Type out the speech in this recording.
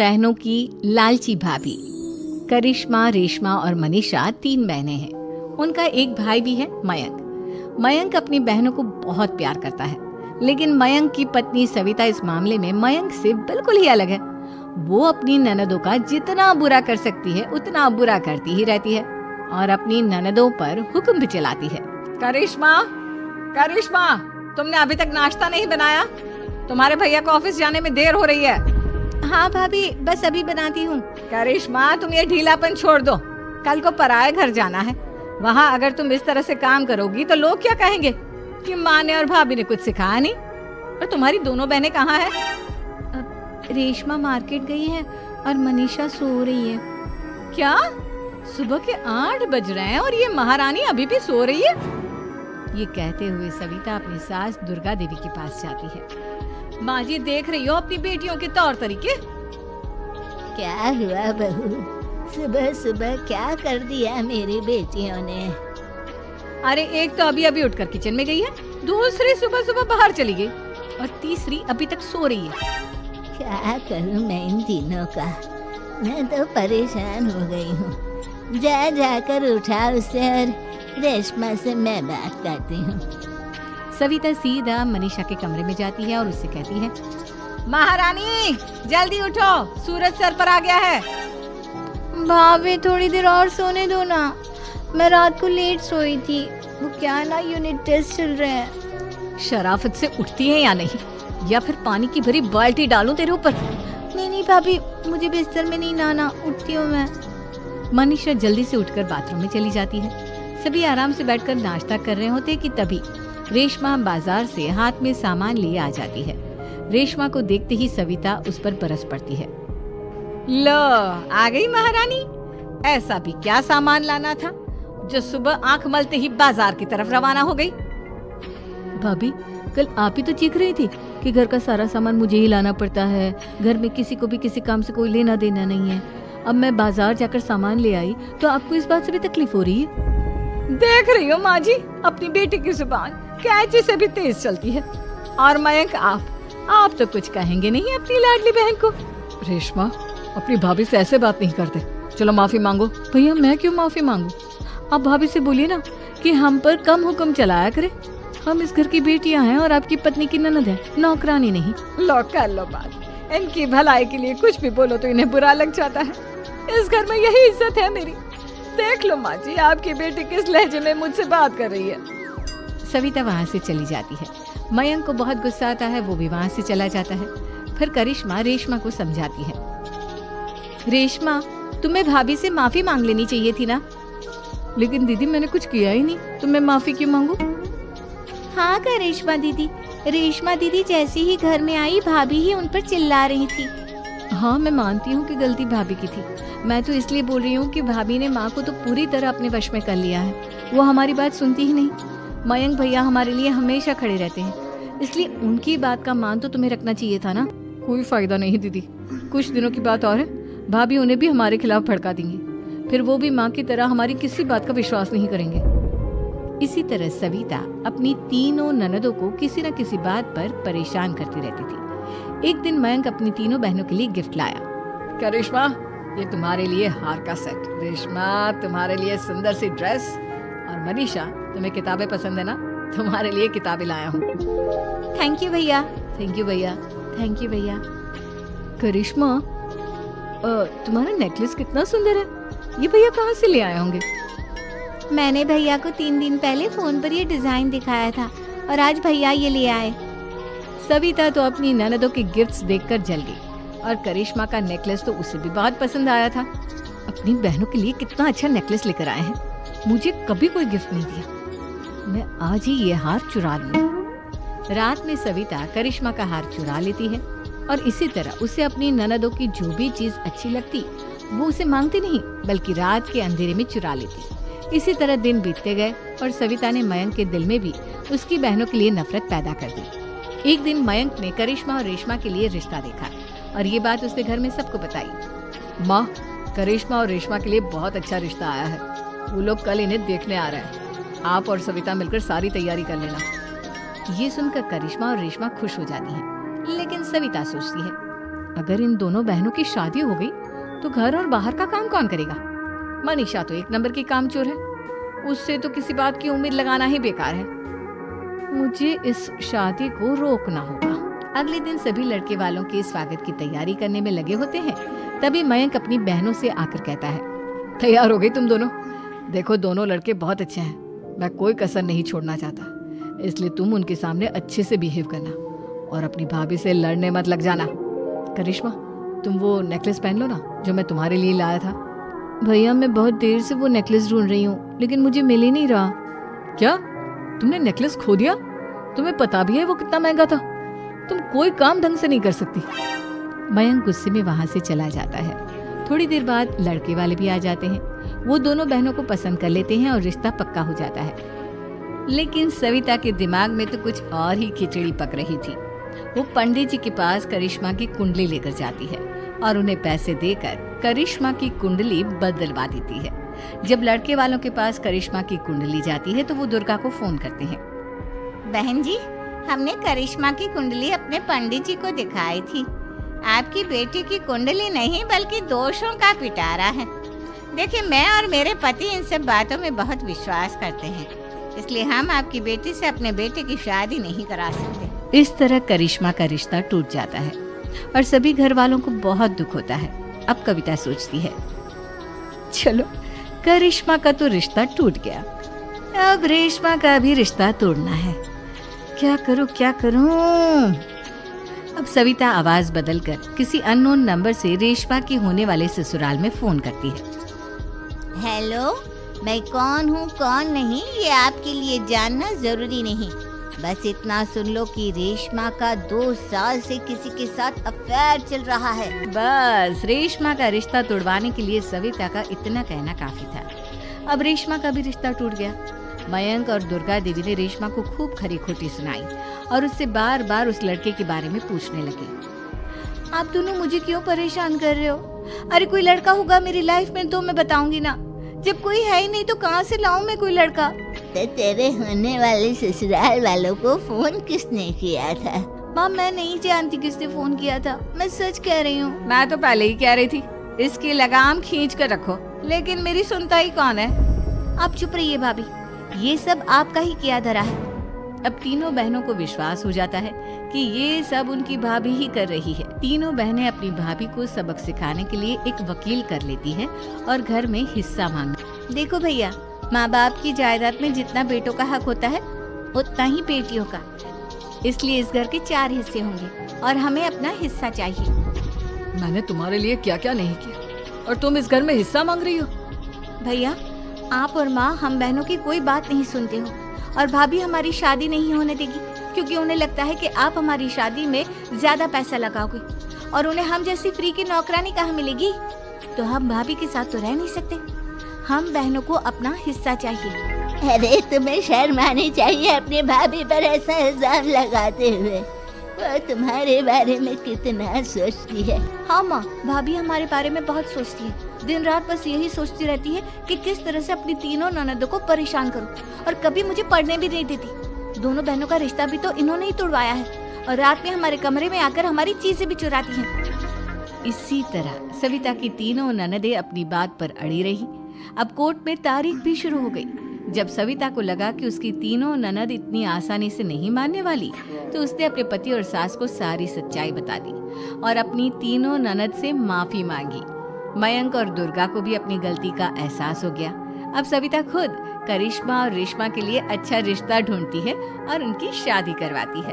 बहनों की लालची भाभी। करिश्मा, रेशमा और मनीषा 3 बहनें हैं। उनका एक भाई भी है, मयंक। मयंक अपनी बहनों को बहुत प्यार करता है, लेकिन मयंक की पत्नी सविता इस मामले में मयंक से बिल्कुल ही अलग है। वो अपनी ननदों का जितना बुरा कर सकती है उतना बुरा करती ही रहती है और अपनी ननदों पर हुक्म भी चलाती है। करिश्मा, करिश्मा, तुमने अभी तक नाश्ता नहीं बनाया? तुम्हारे भैया को ऑफिस जाने में देर हो रही है। हाँ भाभी, बस अभी बनाती हूँ। करिश्मा, तुम ये ढीलापन छोड़ दो। कल को पराये घर जाना है। वहाँ अगर तुम इस तरह से काम करोगी तो लोग क्या कहेंगे कि माँ ने और भाभी ने कुछ सिखाया नहीं। और तुम्हारी दोनों बहनें कहाँ हैं? रेशमा मार्केट गई है और मनीषा सो रही है। क्या? सुबह के 8 बज रहे हैं और ये महारानी अभी भी सो रही है? ये कहते हुए सविता अपनी सास दुर्गा देवी के पास जाती है। माँ जी, देख रही हो अपनी बेटियों के तौर तरीके? क्या हुआ बहू, सुबह सुबह क्या कर दिया मेरी बेटियों ने? अरे एक तो अभी अभी उठकर किचन में गई है, दूसरी सुबह सुबह बाहर चली गई और तीसरी अभी तक सो रही है। क्या करूं मैं इन तीनों का, मैं तो परेशान हो गई हूँ। जा जाकर उठा उसे और रेशमा से मैं बात करती हूँ। सविता सीधा मनीषा के कमरे में जाती है और उससे कहती है, महारानी जल्दी उठो, सूरज सर पर आ गया है। भाभी थोड़ी देर और सोने दो ना, मैं रात को लेट सोई थी। वो क्या ना, यूनिट टेस्ट चल रहे हैं। शराफत से उठती है या नहीं, या फिर पानी की भरी बाल्टी डालूं तेरे ऊपर? नहीं भाभी, मुझे बिस्तर में नहीं नहाना, उठती हूँ मैं। मनीषा जल्दी से उठकर बाथरूम में चली जाती है। सभी आराम से बैठकर नाश्ता कर रहे होते कि तभी रेशमा बाजार से हाथ में सामान लिए आ जाती है। रेशमा को देखते ही सविता उस पर बरस पड़ती है। लो, आ गई महारानी। ऐसा भी क्या सामान लाना था जो सुबह आंख मलते ही बाजार की तरफ रवाना हो गई? भाभी, कल आप ही तो चीख रही थी कि घर का सारा सामान मुझे ही लाना पड़ता है, घर में किसी को भी किसी काम से कोई लेना देना नहीं है। अब मैं बाजार जाकर सामान ले आई तो आपको इस बात से भी तकलीफ हो रही है? देख रही हो माँ जी, अपनी बेटी की जुबान कैंची से भी तेज चलती है। और मयंक, आप तो कुछ कहेंगे नहीं अपनी लाडली बहन को? रेशमा, अपनी भाभी से ऐसे बात नहीं करते। चलो माफी मांगो। भैया, मैं क्यों माफी मांगू? आप भाभी से बोलिए ना कि हम पर कम हुक्म चलाया करे। हम इस घर की बेटियां हैं और आपकी पत्नी की ननद है, नौकरानी नहीं। लो कर लो बात। इनकी भलाई के लिए कुछ भी बोलो तो इन्हें बुरा लग जाता है। इस घर में यही इज्जत है मेरी। देख लो माँ जी, आपकी बेटी किस लहजे में मुझसे बात कर रही है। सविता वहाँ से चली जाती है। मयंक को बहुत गुस्सा आता है, वो भी वहाँ से चला जाता है। फिर करिश्मा रेशमा को समझाती है, रेशमा, तुम्हें भाभी से माफी मांग लेनी चाहिए थी ना। लेकिन दीदी, मैंने कुछ किया ही नहीं, तो मैं माफी क्यों मांगू? हाँ करिश्मा दीदी, रेशमा दीदी जैसे ही घर में आई भाभी ही उन पर चिल्ला रही थी। हाँ, मैं मानती हूँ कि गलती भाभी की थी। मैं तो इसलिए बोल रही हूँ कि भाभी ने माँ को तो पूरी तरह अपने वश में कर लिया है। वो हमारी बात सुनती ही नहीं। मयंक भैया हमारे लिए हमेशा खड़े रहते हैं, इसलिए उनकी बात का मान तो तुम्हें रखना चाहिए था ना। कोई फायदा नहीं दीदी, कुछ दिनों की बात और है, भाभी उन्हें भी हमारे खिलाफ भड़का देंगी। फिर वो भी माँ की तरह हमारी किसी बात का विश्वास नहीं करेंगे। इसी तरह सविता अपनी तीनों ननदों को किसी न किसी बात पर परेशान करती रहती थी। एक दिन मयंक अपनी तीनों बहनों के लिए गिफ्ट लाया। क्या रेशमा, ये तुम्हारे लिए हार का सेट। रेशमा, तुम्हारे लिए सुंदर सी ड्रेस। और मनीषा, तुम्हें किताबें पसंद है ना, तुम्हारे लिए किताबें लाया हूँ। थैंक यू भैया। थैंक यू भैया। थैंक यू भैया। करिश्मा, तुम्हारा नेकलेस कितना सुंदर है, ये भैया कहाँ से ले आए होंगे? मैंने भैया को 3 दिन पहले फोन पर ये डिजाइन दिखाया था और आज भैया ये ले आए। सविता तो अपनी ननदों के गिफ्ट्स देखकर जल गई और करिश्मा का नेकलेस तो उसे भी बहुत पसंद आया था। अपनी बहनों के लिए कितना अच्छा नेकलेस लेकर आए हैं, मुझे कभी कोई गिफ्ट नहीं दिया। मैं आज ही ये हार चुरा लूं। रात में सविता करिश्मा का हार चुरा लेती है और इसी तरह उसे अपनी ननदों की जो भी चीज अच्छी लगती वो उसे मांगती नहीं, बल्कि रात के अंधेरे में चुरा लेती। इसी तरह दिन बीतते गए और सविता ने मयंक के दिल में भी उसकी बहनों के लिए नफरत पैदा कर दी। एक दिन मयंक ने करिश्मा और रेशमा के लिए रिश्ता देखा और ये बात उसने घर में सबको बताई। माँ, करिश्मा और रेशमा के लिए बहुत अच्छा रिश्ता आया है, वो लोग कल इन्हें देखने आ रहे हैं। आप और सविता मिलकर सारी तैयारी कर लेना। ये सुनकर करिश्मा और रेशमा खुश हो जाती हैं, लेकिन सविता सोचती है, अगर इन दोनों बहनों की शादी हो गई तो घर और बाहर का काम कौन करेगा? मनीषा तो एक नंबर की कामचोर है, उससे तो किसी बात की उम्मीद लगाना ही बेकार है। मुझे इस शादी को रोकना होगा। अगले दिन सभी लड़के वालों के स्वागत की तैयारी करने में लगे होते हैं। तभी मयंक अपनी बहनों से आकर कहता है, तैयार हो गई तुम दोनों? देखो दोनों लड़के बहुत अच्छे हैं, मैं कोई कसर नहीं छोड़ना चाहता, इसलिए तुम उनके सामने अच्छे से बिहेव करना और अपनी भाभी से लड़ने मत लग जाना। करिश्मा, तुम वो नेकलेस पहन लो ना जो मैं तुम्हारे लिए लाया था। भैया मैं बहुत देर से वो नेकलेस ढूंढ रही हूँ, लेकिन मुझे मिल ही नहीं रहा। क्या तुमने नेकलेस खो दिया? तुम्हें पता भी है वो कितना महंगा था? तुम कोई काम ढंग से नहीं कर सकती। मयंक गुस्से में वहां से चला जाता है। थोड़ी देर बाद लड़के वाले भी आ जाते हैं। वो दोनों बहनों को पसंद कर लेते हैं और रिश्ता पक्का हो जाता है। लेकिन सविता के दिमाग में तो कुछ और ही खिचड़ी पक रही थी। वो पंडित जी के पास करिश्मा की कुंडली लेकर जाती है और उन्हें पैसे देकर करिश्मा की कुंडली बदलवा देती है। जब लड़के वालों के पास करिश्मा की कुंडली जाती है तो वो दुर्गा को फोन करते हैं। बहन जी, हमने करिश्मा की कुंडली अपने पंडित जी को दिखाई थी। आपकी बेटी की कुंडली नहीं बल्कि दोषों का पिटारा है। देखिए, मैं और मेरे पति इन सब बातों में बहुत विश्वास करते हैं, इसलिए हम आपकी बेटी से अपने बेटे की शादी नहीं करा सकते। इस तरह करिश्मा का रिश्ता टूट जाता है और सभी घर वालों को बहुत दुख होता है। अब कविता सोचती है, चलो करिश्मा का तो रिश्ता टूट गया, अब रेशमा का भी रिश्ता तोड़ना है। क्या करूं? अब सविता आवाज बदलकर किसी अननोन नंबर से रेशमा के होने वाले ससुराल में फोन करती है। हेलो, मैं कौन हूँ कौन नहीं ये आपके लिए जानना जरूरी नहीं, बस इतना सुन लो कि रेशमा का 2 साल से किसी के साथ अफेयर चल रहा है। बस रेशमा का रिश्ता तोड़वाने के लिए सविता का इतना कहना काफी था। अब रेशमा का भी रिश्ता टूट गया। मयंक और दुर्गा देवी ने रेशमा को खूब खरी खोटी सुनाई और उससे बार बार उस लड़के के बारे में पूछने लगे। आप दोनों मुझे क्यों परेशान कर रहे हो? अरे कोई लड़का होगा मेरी लाइफ में तो मैं बताऊंगी ना, जब कोई है ही नहीं तो कहाँ से लाऊं मैं कोई लड़का? तो तेरे होने वाले ससुराल वालों को फोन किसने किया था? माँ मैं नहीं जानती किसने फोन किया था, मैं सच कह रही हूँ। मैं तो पहले ही कह रही थी इसकी लगाम खींच कर रखो, लेकिन मेरी सुनता ही कौन है। आप चुप रहिए भाभी, ये सब आपका ही किया धरा है। अब तीनों बहनों को विश्वास हो जाता है कि ये सब उनकी भाभी ही कर रही है। तीनों बहनें अपनी भाभी को सबक सिखाने के लिए एक वकील कर लेती है और घर में हिस्सा मांगती। देखो भैया, माँ बाप की जायदाद में जितना बेटों का हक होता है उतना ही बेटियों का, इसलिए इस घर के 4 हिस्से होंगे और हमें अपना हिस्सा चाहिए। मैंने तुम्हारे लिए क्या क्या नहीं किया और तुम इस घर में हिस्सा मांग रही हो? भैया, आप और माँ हम बहनों की कोई बात नहीं सुनते हो और भाभी हमारी शादी नहीं होने देगी क्योंकि उन्हें लगता है कि आप हमारी शादी में ज्यादा पैसा लगाओगे और उन्हें हम जैसी फ्री की नौकरानी कहाँ मिलेगी। तो हम भाभी के साथ तो रह नहीं सकते, हम बहनों को अपना हिस्सा चाहिए। अरे तुम्हें शर्म आनी चाहिए अपने भाभी पर ऐसा इल्जाम लगाते हुए। वो तुम्हारे बारे में कितना सोचती है। हाँ माँ, भाभी हमारे बारे में बहुत सोचती है, दिन रात बस यही सोचती रहती है कि किस तरह से अपनी तीनों ननदों को परेशान करूं और कभी मुझे पढ़ने भी नहीं देती। दोनों बहनों का रिश्ता भी तो इन्होंने ही तोड़वाया है और रात में हमारे कमरे में आकर हमारी चीजें भी चुराती हैं। इसी तरह सविता की तीनों ननदें अपनी बात पर अड़ी रही। अब कोर्ट में तारीख भी शुरू हो गई। जब सविता को लगा कि उसकी तीनों ननद इतनी आसानी से नहीं मानने वाली, तो उसने अपने पति और सास को सारी सच्चाई बता दी और अपनी तीनों ननद से माफी मांगी। मयंक और दुर्गा को भी अपनी गलती का एहसास हो गया। अब सविता खुद करिश्मा और रेशमा के लिए अच्छा रिश्ता ढूंढती है और उनकी शादी करवाती है।